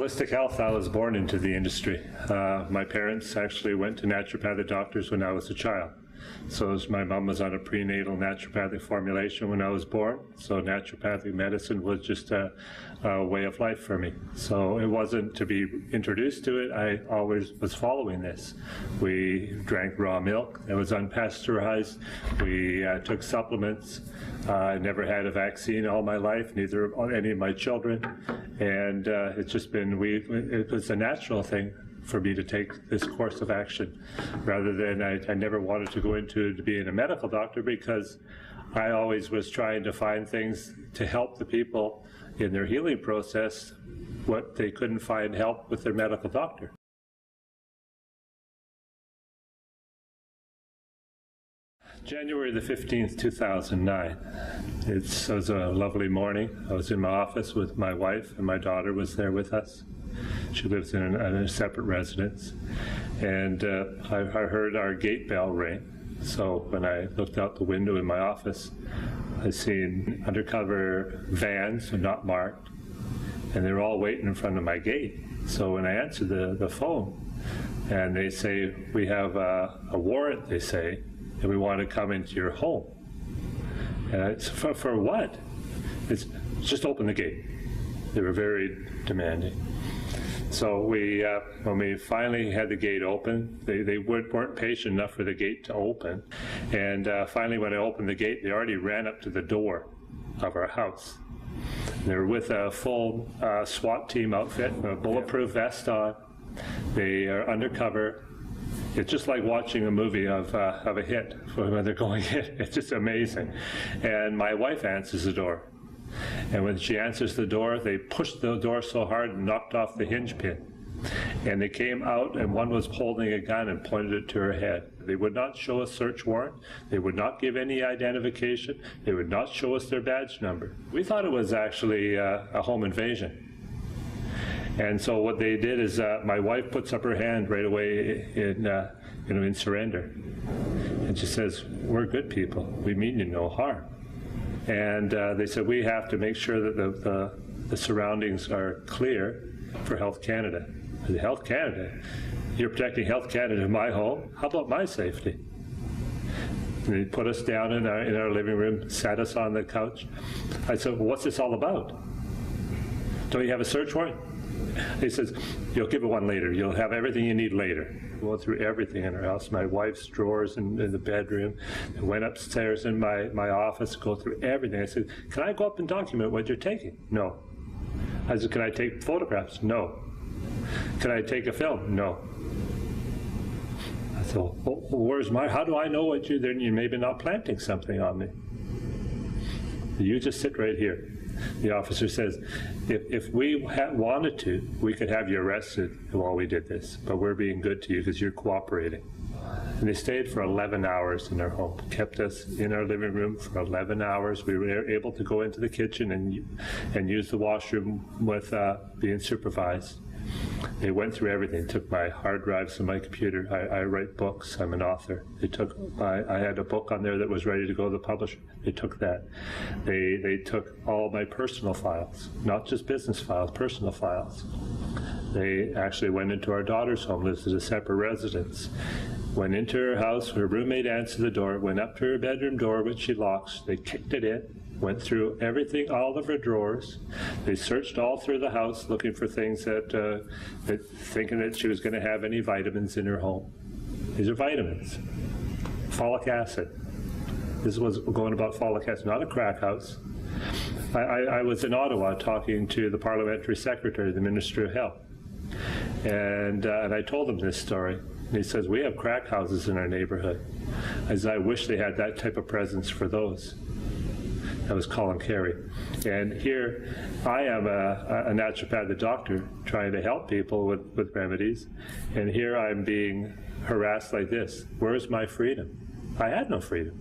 Holistic health, I was born into the industry. My parents actually went to naturopathic doctors when I was a child. So my mom was on a prenatal naturopathic formulation when I was born. So naturopathic medicine was just a way of life for me. So it wasn't to be introduced to it. I always was following this. We drank raw milk that was unpasteurized. We took supplements. I never had a vaccine all my life, neither any of my children. And it's just been, it was a natural thing for me to take this course of action, rather than I never wanted to go into being a medical doctor, because I always was trying to find things to help the people in their healing process, what they couldn't find help with their medical doctor. January the 15th, 2009. It was a lovely morning. I was in my office with my wife, and my daughter was there with us. She lives in a separate residence. And I heard our gate bell ring. So when I looked out the window in my office, I seen undercover vans, not marked, and they were all waiting in front of my gate. So when I answered the phone, and they say, we have a warrant, they say, and we want to come into your home. It's for what? It's just open the gate. They were very demanding. So when we finally had the gate open, they weren't patient enough for the gate to open. And finally, when I opened the gate, they already ran up to the door of our house. They were with a full SWAT team outfit, a bulletproof vest on. They are undercover. It's just like watching a movie of a hit when they're going in. It's just amazing. And my wife answers the door. And when she answers the door, they pushed the door so hard and knocked off the hinge pin. And they came out, and one was holding a gun and pointed it to her head. They would not show a search warrant. They would not give any identification. They would not show us their badge number. We thought it was actually a home invasion. And so what they did is my wife puts up her hand right away in surrender. And she says, we're good people. We mean you no harm. And they said, we have to make sure that the surroundings are clear for Health Canada. I said, Health Canada? You're protecting Health Canada in my home? How about my safety? And they put us down in our living room, sat us on the couch. I said, well, what's this all about? Don't you have a search warrant? He says, you'll give it one later. You'll have everything you need later. We went through everything in our house, my wife's drawers in the bedroom. I went upstairs in my office, go through everything. I said, can I go up and document what you're taking? No. I said, can I take photographs? No. Can I take a film? No. I thought, well, how do I know what then you're maybe not planting something on me? You just sit right here. The officer says, if we wanted to, we could have you arrested while we did this, but we're being good to you because you're cooperating. And they stayed for 11 hours in their home, kept us in our living room for 11 hours. We were able to go into the kitchen and use the washroom with being supervised. They went through everything, took my hard drives and my computer. I write books, I'm an author. They took, I had a book on there that was ready to go to the publisher. They took that. They took all my personal files, not just business files, personal files. They actually went into our daughter's home, lives at a separate residence. Went into her house, her roommate answered the door, went up to her bedroom door, which she locks. They kicked it in. Went through everything, all of her drawers. They searched all through the house looking for things thinking that she was going to have any vitamins in her home. These are vitamins. Folic acid. This was going about folic acid, not a crack house. I was in Ottawa talking to the parliamentary secretary of the Ministry of Health. And I told him this story. And he says, we have crack houses in our neighborhood. I said, I wish they had that type of presence for those. That was Colin Carey. And here I am a naturopathic doctor trying to help people with remedies. And here I'm being harassed like this. Where's my freedom? I had no freedom.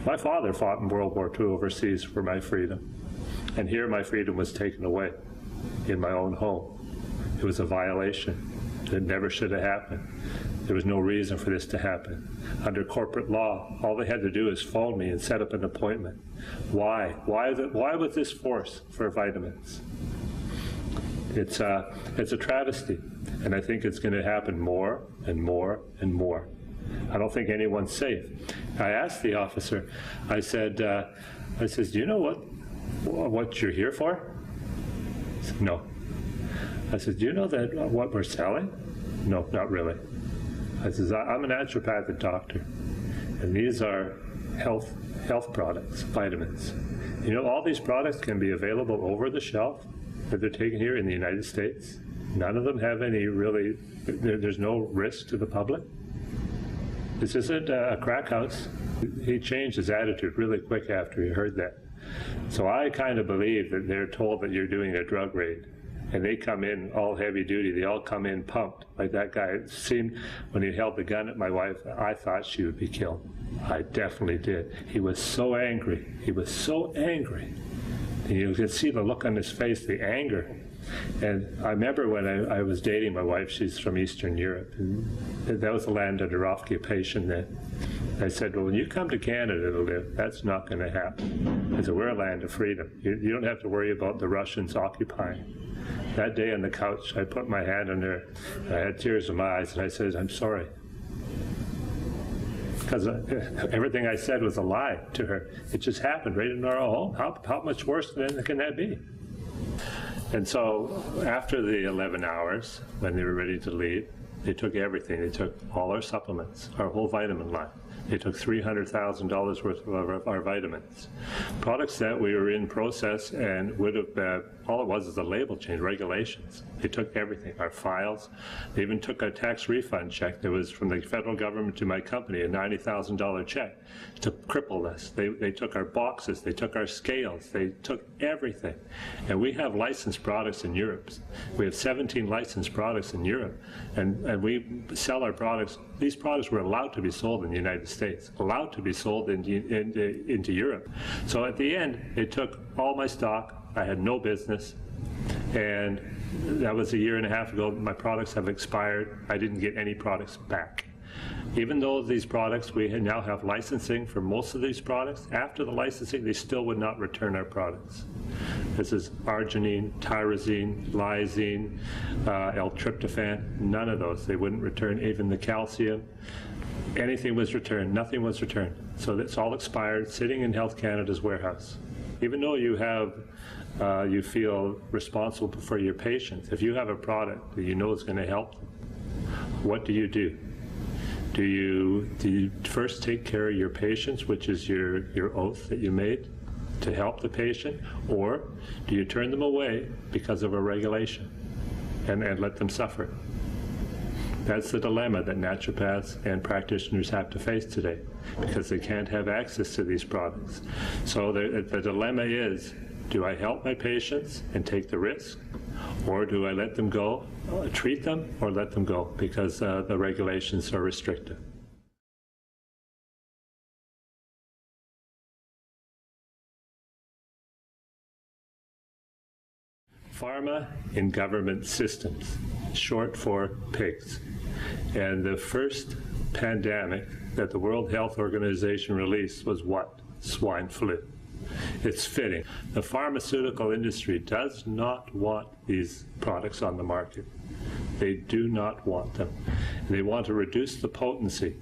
My father fought in World War II overseas for my freedom. And here my freedom was taken away in my own home. It was a violation. It never should have happened. There was no reason for this to happen. Under corporate law, all they had to do is phone me and set up an appointment. Why? Why was this force for vitamins? It's a travesty, and I think it's going to happen more and more and more. I don't think anyone's safe. I asked the officer, I said, do you know what you're here for? He said, no. I said, do you know that what we're selling? No, not really. I said, I'm a naturopathic doctor, and these are health products, vitamins. You know, all these products can be available over the shelf that they're taken here in the United States. None of them have any really, there's no risk to the public. This isn't a crack house. He changed his attitude really quick after he heard that. So I kind of believe that they're told that you're doing a drug raid. And they come in all heavy duty. They all come in pumped. Like that guy, it seemed when he held the gun at my wife, I thought she would be killed. I definitely did. He was so angry. He was so angry. And you could see the look on his face, the anger. And I remember when I was dating my wife, she's from Eastern Europe, and that was the land under occupation then. I said, well, when you come to Canada to live, that's not going to happen. I said, we're a land of freedom. You don't have to worry about the Russians occupying. That day on the couch, I put my hand on her, I had tears in my eyes, and I said, I'm sorry. Because everything I said was a lie to her. It just happened right in our home. How much worse can that be? And so after the 11 hours, when they were ready to leave, they took everything. They took all our supplements, our whole vitamin line. They took $300,000 worth of our vitamins. Products that we were in process and would have, all it was is a label change, regulations. They took everything, our files. They even took a tax refund check that was from the federal government to my company, a $90,000 check to cripple us. They took our boxes, they took our scales, they took everything. And we have licensed products in Europe. We have 17 licensed products in Europe. And we sell our products. These products were allowed to be sold in the United States, allowed to be sold into Europe. So at the end, they took all my stock. I had no business, and that was a year and a half ago. My products have expired. I didn't get any products back. Even though these products, we now have licensing for most of these products, after the licensing, they still would not return our products. This is arginine, tyrosine, lysine, L-tryptophan, none of those. They wouldn't return even the calcium. Anything was returned, nothing was returned. So it's all expired, sitting in Health Canada's warehouse. Even though you have, you feel responsible for your patients, if you have a product that you know is going to help them, what do? Do you first take care of your patients, which is your oath that you made to help the patient, or do you turn them away because of a regulation and let them suffer? That's the dilemma that naturopaths and practitioners have to face today, because they can't have access to these products. So the dilemma is, do I help my patients and take the risk, or do I let them go, treat them, or let them go because the regulations are restrictive? Pharma in government systems, short for PIGS. And the first pandemic that the World Health Organization released was what? Swine flu. It's fitting. The pharmaceutical industry does not want these products on the market. They do not want them. They want to reduce the potency.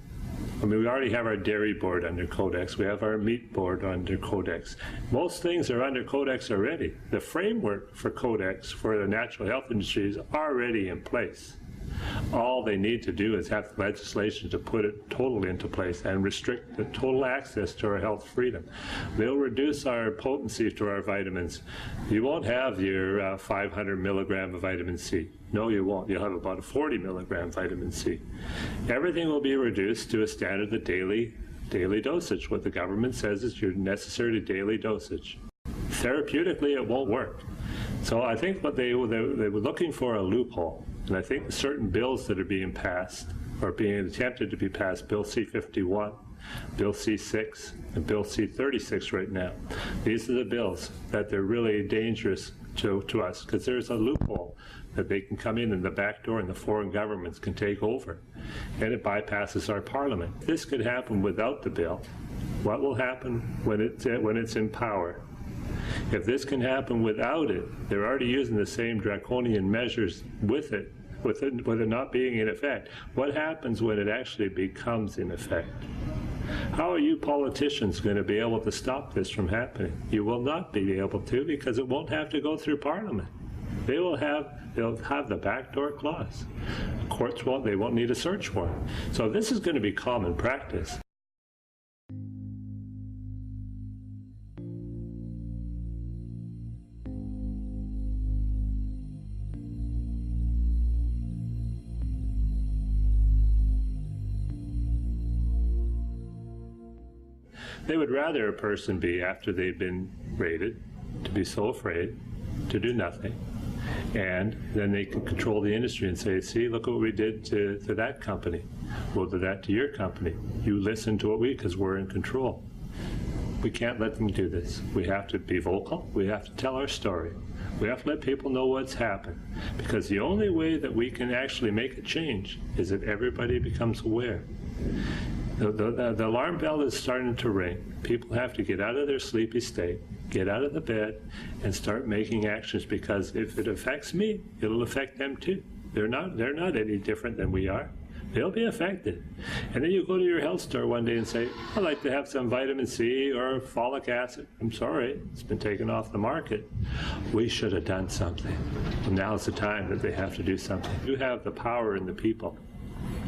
I mean, we already have our dairy board under Codex. We have our meat board under Codex. Most things are under Codex already. The framework for Codex for the natural health industry is already in place. All they need to do is have legislation to put it totally into place and restrict the total access to our health freedom. They'll reduce our potency to our vitamins. You won't have your 500 milligram of vitamin C. No, you won't. You'll have about a 40 milligram vitamin C. Everything will be reduced to a standard of daily dosage. What the government says is your necessary daily dosage. Therapeutically, it won't work. So I think what they were looking for a loophole. And I think certain bills that are being passed, or being attempted to be passed, Bill C-51, Bill C-6, and Bill C-36 right now, these are the bills that they're really dangerous to us, because there's a loophole that they can come in the back door and the foreign governments can take over, and it bypasses our parliament. This could happen without the bill. What will happen when it's in power? If this can happen without it, they're already using the same draconian measures with it not being in effect. What happens when it actually becomes in effect? How are you politicians going to be able to stop this from happening? You will not be able to, because it won't have to go through Parliament. They'll have the backdoor clause. Courts won't need a search warrant. So this is going to be common practice. They would rather a person be, after they've been raided, to be so afraid, to do nothing, and then they can control the industry and say, see, look what we did to that company. We'll do that to your company. You listen to what because we're in control. We can't let them do this. We have to be vocal. We have to tell our story. We have to let people know what's happened, because the only way that we can actually make a change is if everybody becomes aware. The alarm bell is starting to ring. People have to get out of their sleepy state, get out of the bed, and start making actions, because if it affects me, it'll affect them too. They're not any different than we are. They'll be affected. And then you go to your health store one day and say, I'd like to have some vitamin C or folic acid. I'm sorry, it's been taken off the market. We should have done something. And now's the time that they have to do something. You have the power in the people.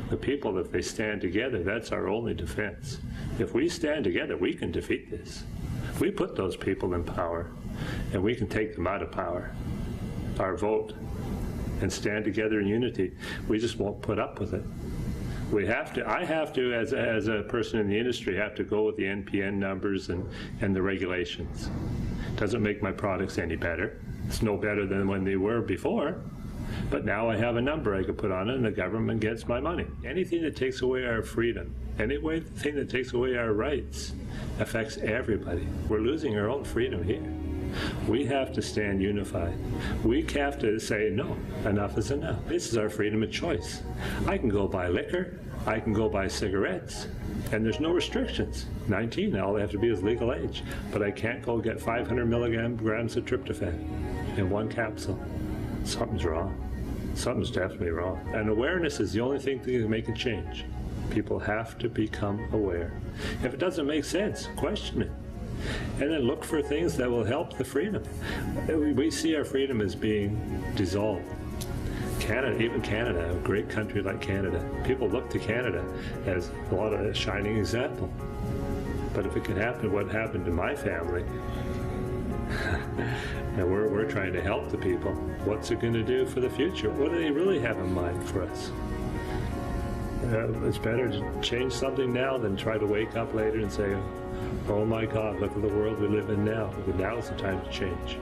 The people, if they stand together, that's our only defense. If we stand together, we can defeat this. We put those people in power, and we can take them out of power. Our vote, and stand together in unity. We just won't put up with it. We have to. I have to, as a person in the industry, have to go with the NPN numbers and the regulations. Doesn't make my products any better. It's no better than when they were before. But now I have a number I can put on it, and the government gets my money. Anything that takes away our freedom, anything that takes away our rights, affects everybody. We're losing our own freedom here. We have to stand unified. We have to say, no, enough is enough. This is our freedom of choice. I can go buy liquor, I can go buy cigarettes, and there's no restrictions. 19, all I have to be is legal age. But I can't go get 500 milligrams of tryptophan in one capsule. Something's wrong. Something's definitely wrong. And awareness is the only thing that can make a change. People have to become aware. If it doesn't make sense, question it. And then look for things that will help the freedom. We see our freedom as being dissolved. Canada, even Canada, a great country like Canada, people look to Canada as a shining example. But if it can happen, what happened to my family, and we're trying to help the people. What's it going to do for the future? What do they really have in mind for us? It's better to change something now than try to wake up later and say, oh my God, look at the world we live in now. Now is the time to change.